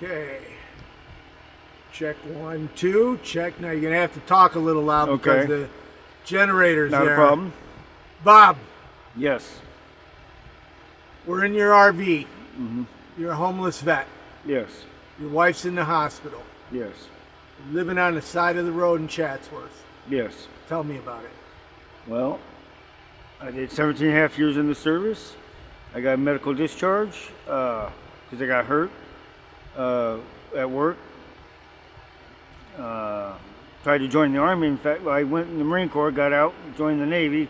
Okay. Check 1, 2. Check. Now you're going to have to talk a little loud because the generator's Not there. a problem. Bob, Yes. we're in your RV. Mm-hmm. You're a homeless vet. Yes. Your wife's in the hospital. Yes. You're living on the side of the road in Chatsworth. Yes. Tell me about it. Well, I did 17 and a half years in the service. I got a medical discharge because I got hurt at work. Tried to join the Army. In fact, I went in the Marine Corps, got out, joined the Navy,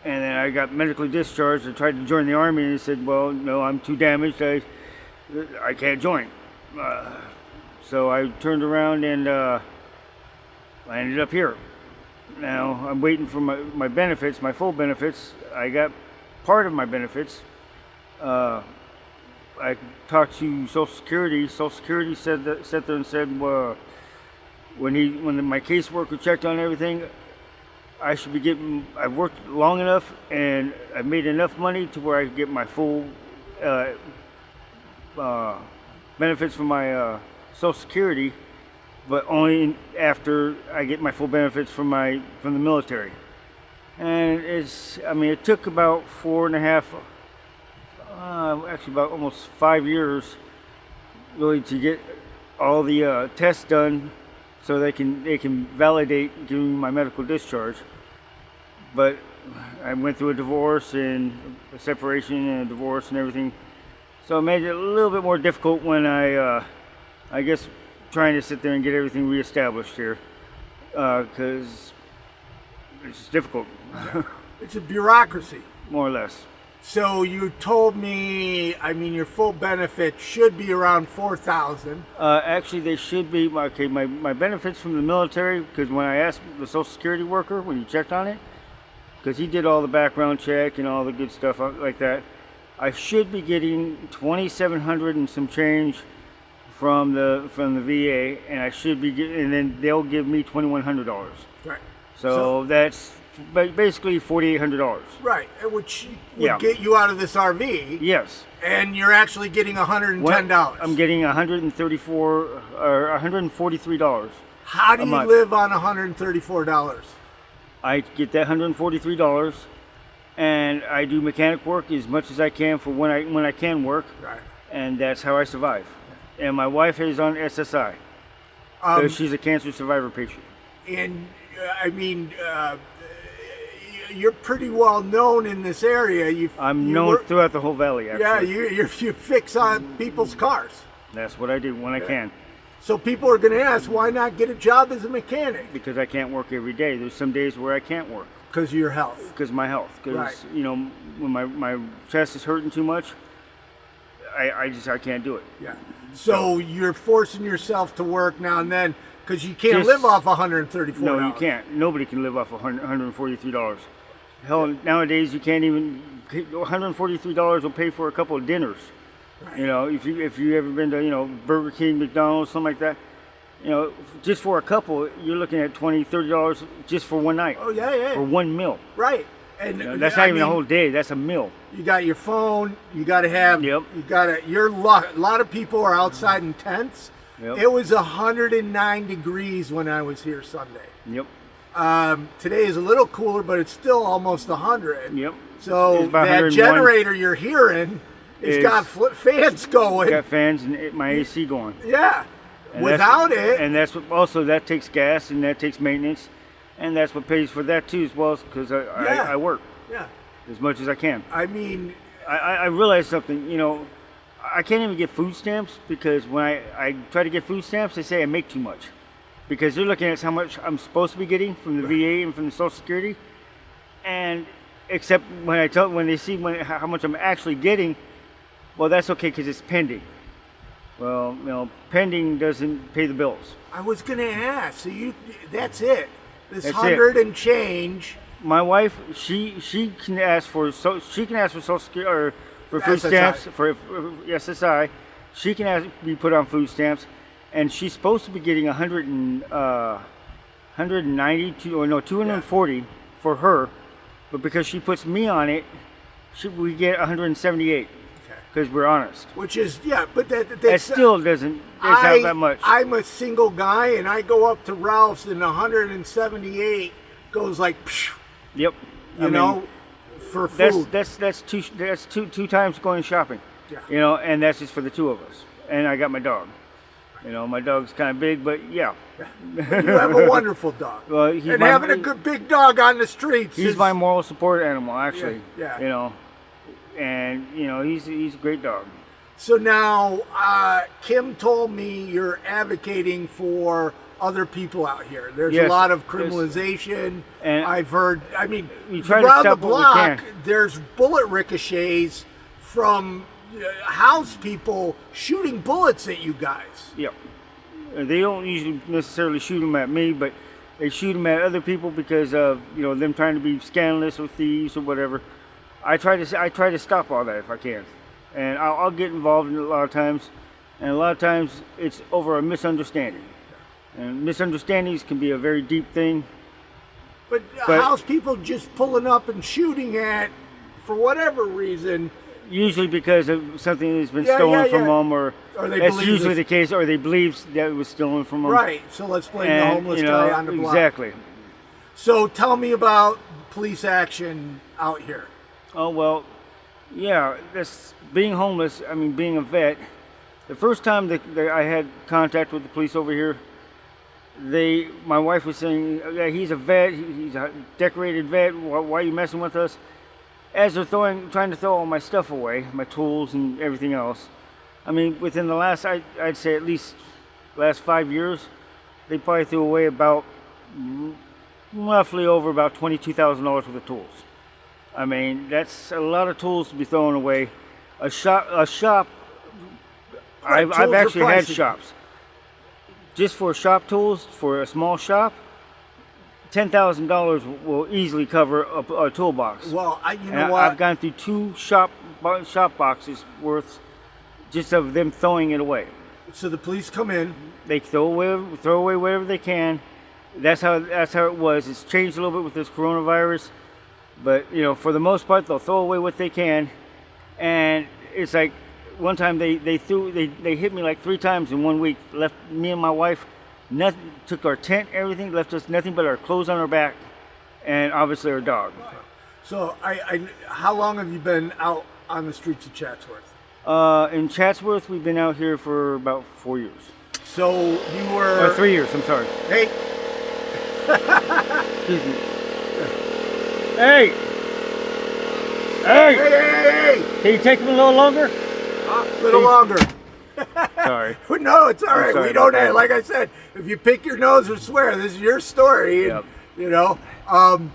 and then I got medically discharged. I tried to join the Army, and they said, well, no, I'm too damaged. I can't join. So I turned around and I ended up here. Now I'm waiting for my benefits, my full benefits. I got part of my benefits. I talked to Social Security. Social Security sat there and said, well, when my caseworker checked on everything, I should be getting. I've worked long enough and I've made enough money to where I could get my full benefits from my Social Security, but only after I get my full benefits from the military. And it took about 4.5, actually about almost 5 years, really, to get all the tests done, so they can validate giving me my medical discharge. But I went through a divorce and a separation and a divorce and everything, so it made it a little bit more difficult when I guess trying to sit there and get everything reestablished here, because it's difficult. It's a bureaucracy. More or less. So you told me, your full benefit should be around $4,000. Actually, they should be, okay, my benefits from the military, because when I asked the Social Security worker, when he checked on it, because he did all the background check and all the good stuff like that, I should be getting $2,700 and some change from the VA, and I should be and then they'll give me $2,100. Right. So that's basically $4,800. Right, which would get you out of this RV. Yes. And you're actually getting $110. I'm getting $134 or $143. How do you live on $134? I get that $143, and I do mechanic work as much as I can for when I can work. Right. And that's how I survive. And my wife is on SSI because she's a cancer survivor patient. And you're pretty well known in this area. I'm known throughout the whole valley, actually. Yeah, you fix on people's cars. That's what I do when I can. So people are going to ask, why not get a job as a mechanic? Because I can't work every day. There's some days where I can't work. Because of your health. Because of my health. Because, right. When my chest is hurting too much, I can't do it. Yeah. So you're forcing yourself to work now and then because you can't live off $134. No, you can't. Nobody can live off $143. Hell, nowadays you can't even. $143 will pay for a couple of dinners. Right. If you ever been to Burger King, McDonald's, something like that, just for a couple, you're looking at $20, $30 just for one night. Oh yeah. For one meal. Right. And that's not even a whole day. That's a meal. You got your phone. You got to have. Yep. A lot of people are outside in tents. Yep. It was 109 degrees when I was here Sunday. Yep. Today is a little cooler, but it's still almost 100. Yep. So that generator you're hearing, it's got fans going. Got fans and my AC going. Yeah. And without it. And that's what also that takes gas and that takes maintenance. And that's what pays for that too, as well, because I work as much as I can. I realized something. I can't even get food stamps because when I try to get food stamps, they say I make too much, because they're looking at how much I'm supposed to be getting from the VA and from the Social Security, and except when they see how much I'm actually getting, well, that's okay because it's pending. Well, pending doesn't pay the bills. I was gonna ask. So that's it. This That's 100 and change. My wife, she can ask for Social Security or for food stamps for SSI. She can be put on food stamps, and she's supposed to be getting 240 for her, but because she puts me on it, we get 178. Okay. because we're honest. Which is, yeah, but That that's still doesn't have that much. I'm a single guy, and I go up to Ralph's, and 178 goes like, psh, Yep. you know, for food. That's two times going shopping. Yeah. You know, and that's just for the two of us. And I got my dog. You know, my dog's kind of big, but yeah. You have a wonderful dog. Well, and having a good big dog on the streets. He's my moral support animal, actually. Yeah. You know, and you know he's a great dog. So now, Kim told me you're advocating for other people out here. There's a lot of criminalization. And I've heard. I mean, around the block, there's bullet ricochets from house people shooting bullets at you guys. Yep. They don't usually necessarily shoot them at me, but they shoot them at other people because of them trying to be scandalous or thieves or whatever. I try to stop all that if I can, and I'll get involved in it a lot of times, and a lot of times it's over a misunderstanding, and misunderstandings can be a very deep thing. But house people just pulling up and shooting at, for whatever reason. Usually because of something that's been stolen from them, or that's usually the case, or they believe that it was stolen from them. Right, so let's blame the homeless guy on the block. Exactly. So tell me about police action out here. Oh, well, yeah, that's being homeless, I mean, being a vet. The first time that I had contact with the police over here, my wife was saying, yeah, he's a vet, he's a decorated vet, why are you messing with us? As they're trying to throw all my stuff away, my tools and everything else. I mean, within the last, I'd say at least last 5 years, they probably threw away about roughly over about $22,000 worth of tools. I mean, that's a lot of tools to be thrown away. A shop. I've actually had shops. Just for shop tools, for a small shop, $10,000 will easily cover a toolbox. Well, you know what? I've gone through 2 shop boxes worth just of them throwing it away. So the police come in. They throw away whatever they can. That's how it was. It's changed a little bit with this coronavirus, but for the most part, they'll throw away what they can. And it's like one time they hit me like 3 times in 1 week. Left me and my wife. Nothing, took our tent, everything, left us nothing but our clothes on our back, and obviously our dog. So, how long have you been out on the streets of Chatsworth? In Chatsworth, we've been out here for about 4 years. So you were... Or 3 years, I'm sorry. Hey! Excuse me. Hey! Hey! Hey! Can you take them a little longer? A little longer. Sorry. No, it's all right. We don't have, like I said, if you pick your nose or swear, this is your story. Yep. And,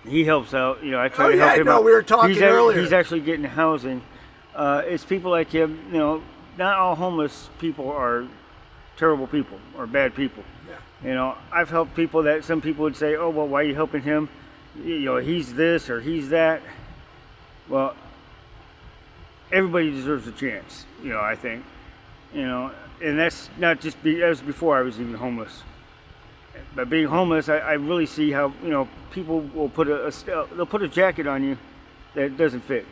he helps out. I try to help him out. We were talking earlier. He's actually getting housing. It's people like him. Not all homeless people are terrible people or bad people. Yeah. I've helped people that some people would say, "Oh, well, why are you helping him? He's this or he's that." Well, everybody deserves a chance, I think, and that's not just that was before I was even homeless. But being homeless, I really see how, people will they'll put a jacket on you that doesn't fit.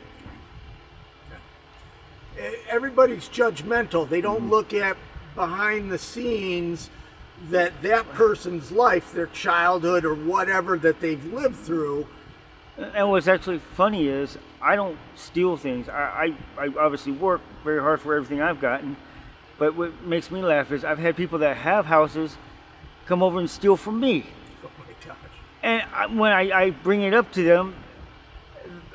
Everybody's judgmental. They don't look at behind the scenes that person's life, their childhood or whatever that they've lived through. And what's actually funny is I don't steal things. I obviously work very hard for everything I've gotten, but what makes me laugh is I've had people that have houses come over and steal from me. Oh my gosh. And when I bring it up to them,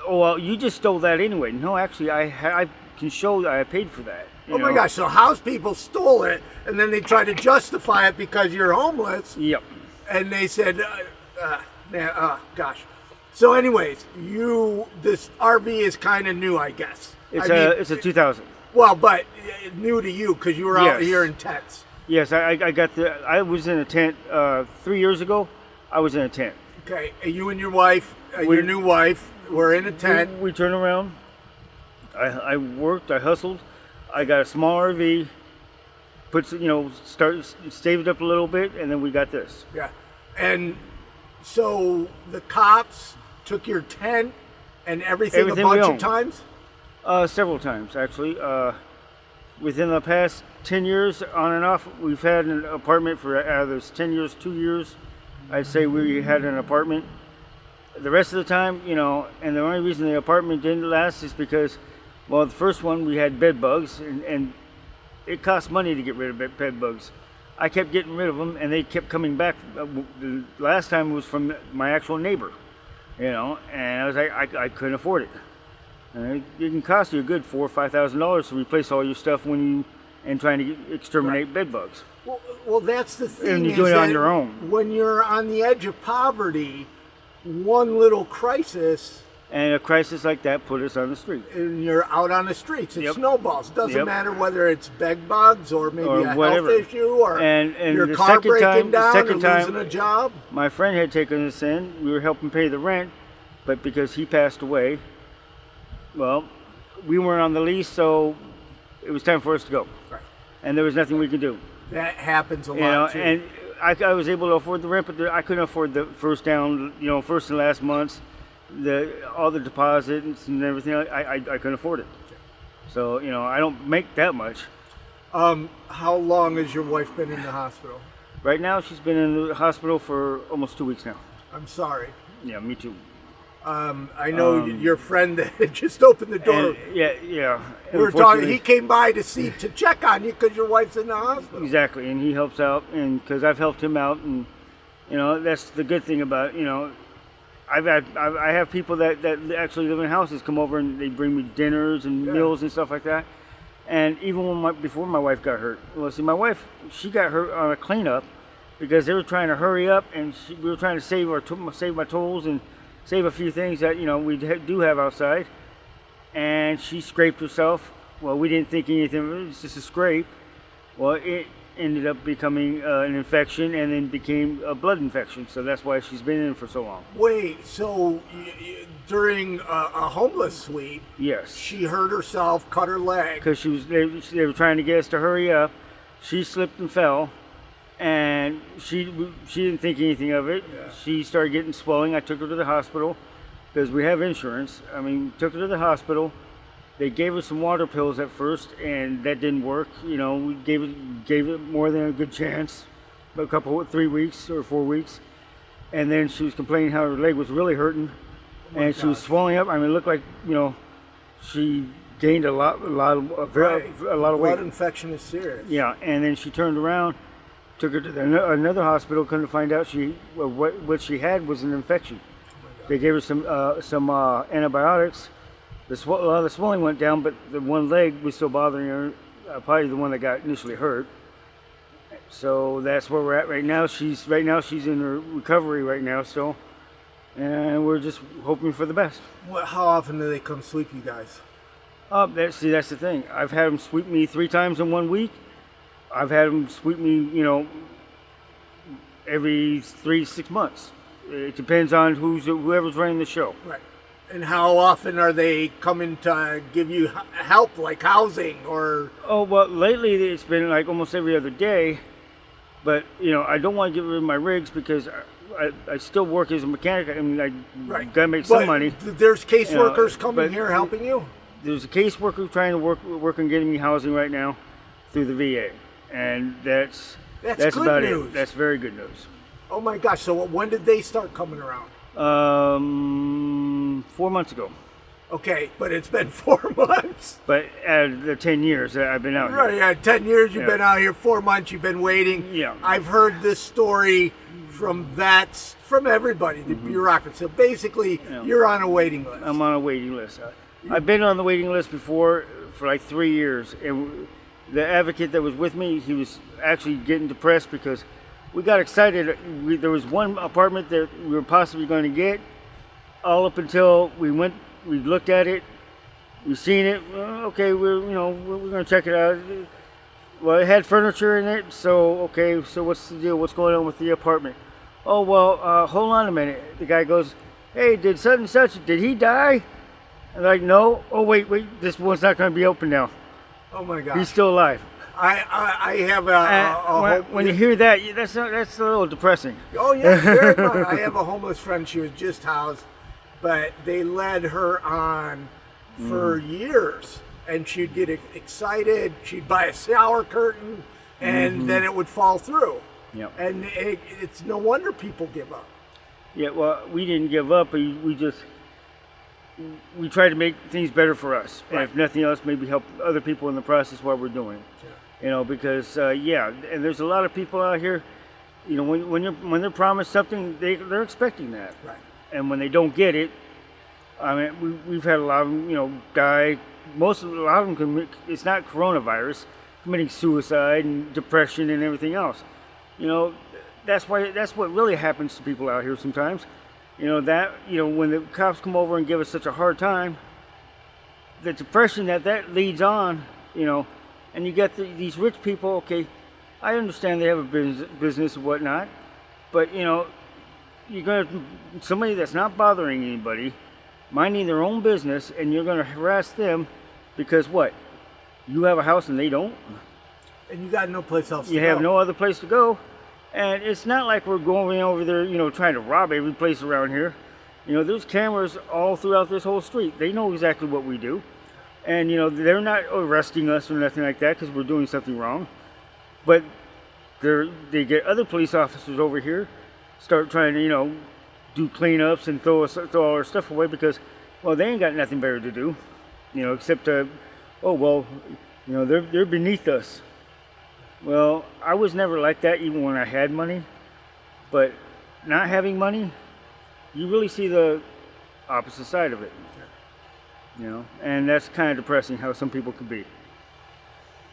"Oh, well, you just stole that anyway." No, actually, I can show that I paid for that. Oh my gosh, so house people stole it, and then they try to justify it because you're homeless. Yep. And they said, gosh. So anyways, this RV is kind of new, I guess. It's a 2000. Well, but new to you because you were out here in tents. Yes, I was in a tent 3 years ago. I was in a tent. Okay, and you and your wife, your new wife, were in a tent. We turned around. I worked. I hustled. I got a small RV. Saved up a little bit, and then we got this. Yeah, and so the cops took your tent and everything a bunch of times? Several times, actually. Within the past 10 years, on and off, we've had an apartment for out of those 10 years, 2 years. I'd say we had an apartment. The rest of the time, and the only reason the apartment didn't last is because, well, the first one we had bed bugs, and it cost money to get rid of bed bugs. I kept getting rid of them, and they kept coming back. The last time was from my actual neighbor, and I was like, I couldn't afford it. And it can cost you a good $4,000 or $5,000 to replace all your stuff and trying to exterminate bed bugs. Well, that's the thing. And you do it on your own. When you're on the edge of poverty, one little crisis. And a crisis like that put us on the street. And you're out on the streets. It Yep. snowballs. Doesn't Yep. matter whether it's bed bugs or maybe Or a whatever. health issue or And your the car second breaking time- the down second or time- losing a job. My friend had taken us in. We were helping pay the rent, but because he passed away, well, we weren't on the lease, so it was time for us to go. Right. And there was nothing we could do. That happens a lot too. And I was able to afford the rent, but I couldn't afford the first and last months, all the deposits and everything. I couldn't afford it. So I don't make that much. How long has your wife been in the hospital? Right now, she's been in the hospital for almost 2 weeks now. I'm sorry. Yeah, me too. I know your friend that just opened the door. And, yeah. We were talking. He came by to check on you because your wife's in the hospital. Exactly, and he helps out, and because I've helped him out, and that's the good thing about I have people that actually live in houses come over and they bring me dinners and meals and stuff like that. And even before my wife got hurt, well, see, my wife, she got hurt on a cleanup because they were trying to hurry up, and we were trying to save my tools and save a few things that we do have outside. And she scraped herself. Well, we didn't think anything of it. It was just a scrape. Well, it ended up becoming an infection and then became a blood infection. So that's why she's been in for so long. Wait, so during a homeless sweep, Yes. she hurt herself, cut her leg. Because they were trying to get us to hurry up. She slipped and fell, and she didn't think anything of it. Yeah. She started getting swelling. I took her to the hospital because we have insurance. Took her to the hospital. They gave her some water pills at first, and that didn't work. We gave it more than a good chance, 3 weeks or 4 weeks, and then she was complaining how her leg was really hurting, and she was swelling up. It looked like she gained a lot of weight. Blood infection is serious. Yeah, and then she turned around, took her to another hospital. Couldn't find out what she had was an infection. They gave her some antibiotics. The swelling went down, but the one leg was still bothering her. Probably the one that got initially hurt. So that's where we're at right now. She's in her recovery right now still, and we're just hoping for the best. How often do they come sweep you guys? That's the thing. I've had them sweep me 3 times in 1 week. I've had them sweep me, every 3 to 6 months. It depends on whoever's running the show. Right. And how often are they coming to give you help, like housing or? Oh, well, lately it's been like almost every other day. But, I don't want to get rid of my rigs because I still work as a mechanic. I got to make some money. There's caseworkers coming here helping you? There's a caseworker trying to work on getting me housing right now through the VA. And that's good about news. it. That's very good news. Oh my gosh, so when did they start coming around? 4 months ago. Okay, but it's been 4 months. But the 10 years that I've been out here. Right, yeah, 10 years you've been out here, 4 months you've been waiting. Yeah. I've heard this story from vets, from everybody, the bureaucracy. So basically, you're on a waiting list. I'm on a waiting list. I've been on the waiting list before for like 3 years. And the advocate that was with me, he was actually getting depressed because we got excited. There was one apartment that we were possibly going to get, all up until we looked at it, we seen it. Okay, we're going to check it out. Well, it had furniture in it, so what's the deal? What's going on with the apartment? Oh well, hold on a minute. The guy goes, hey, did such and such? Did he die? I'm like, no. Oh wait, this one's not going to be open now. Oh my God, he's still alive. I have when you hear that, that's a little depressing. Oh yeah, very much. I have a homeless friend. She was just housed, but they led her on for years, and she'd get excited. She'd buy a shower curtain, and then it would fall through. Yep. And it's no wonder people give up. Yeah, well, we didn't give up. We tried to make things better for us, and if nothing else, maybe help other people in the process while we're doing it. Yeah. You know, because and there's a lot of people out here. You know, when they're promised something, they're expecting that. Right. And when they don't get it, I mean, we've had a lot of them, die. A lot of them it's not coronavirus, committing suicide and depression and everything else. That's what really happens to people out here sometimes. When the cops come over and give us such a hard time, the depression that leads on, and you get these rich people. Okay, I understand they have a business and whatnot, but you're gonna somebody that's not bothering anybody, minding their own business, and you're gonna harass them because what? You have a house and they don't, and you got no place else. You have no other place to go. And it's not like we're going over there, trying to rob every place around here. There's cameras all throughout this whole street. They know exactly what we do. And, they're not arresting us or nothing like that because we're doing something wrong. But they get other police officers over here, start trying to, do cleanups and throw all our stuff away because, well, they ain't got nothing better to do, except they're beneath us. Well, I was never like that even when I had money, but not having money, you really see the opposite side of it, and that's kind of depressing how some people can be.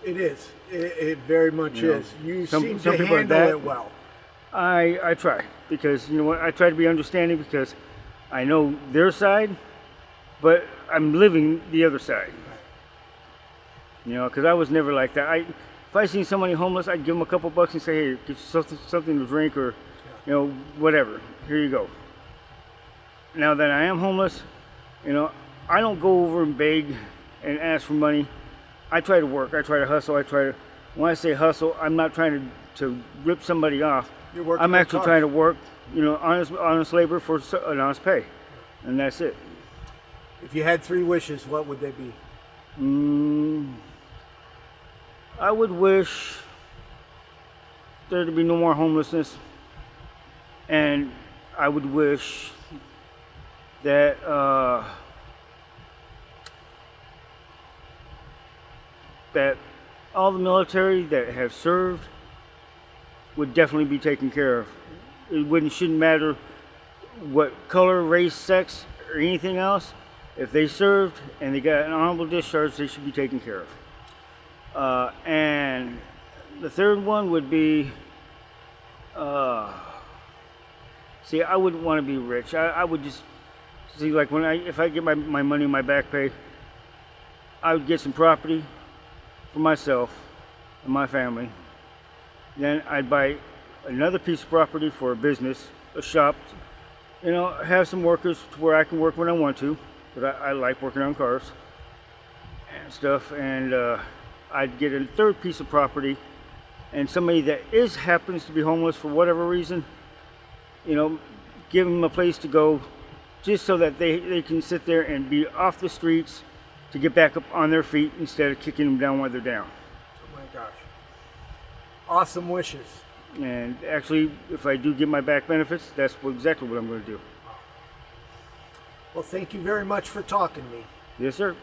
It is. It very much is. You seem to handle it well. I try because, I try to be understanding because I know their side, but I'm living the other side, because I was never like that. If I seen somebody homeless, I'd give them a couple bucks and say, hey, get you something to drink or, whatever. Here you go. Now that I am homeless, I don't go over and beg and ask for money. I try to work. I try to hustle. When I say hustle, I'm not trying to rip somebody off. I'm actually trying to work, honest labor for an honest pay. And that's it. If you had 3 wishes, what would they be? I would wish there to be no more homelessness, and I would wish that that all the military that have served would definitely be taken care of. It shouldn't matter what color, race, sex, or anything else. If they served and they got an honorable discharge, they should be taken care of. And the third one would be, I wouldn't want to be rich. I would just see, like, if I get my money in my back pay, I would get some property for myself and my family. Then I'd buy another piece of property for a business, a shop, have some workers to where I can work when I want to, because I like working on cars and stuff. And I'd get a third piece of property, and somebody that happens to be homeless for whatever reason, give them a place to go, just so that they can sit there and be off the streets to get back up on their feet instead of kicking them down while they're down. Oh my gosh. Awesome wishes. And actually, if I do get my back benefits, that's exactly what I'm going to do. Well, thank you very much for talking to me. Yes, sir.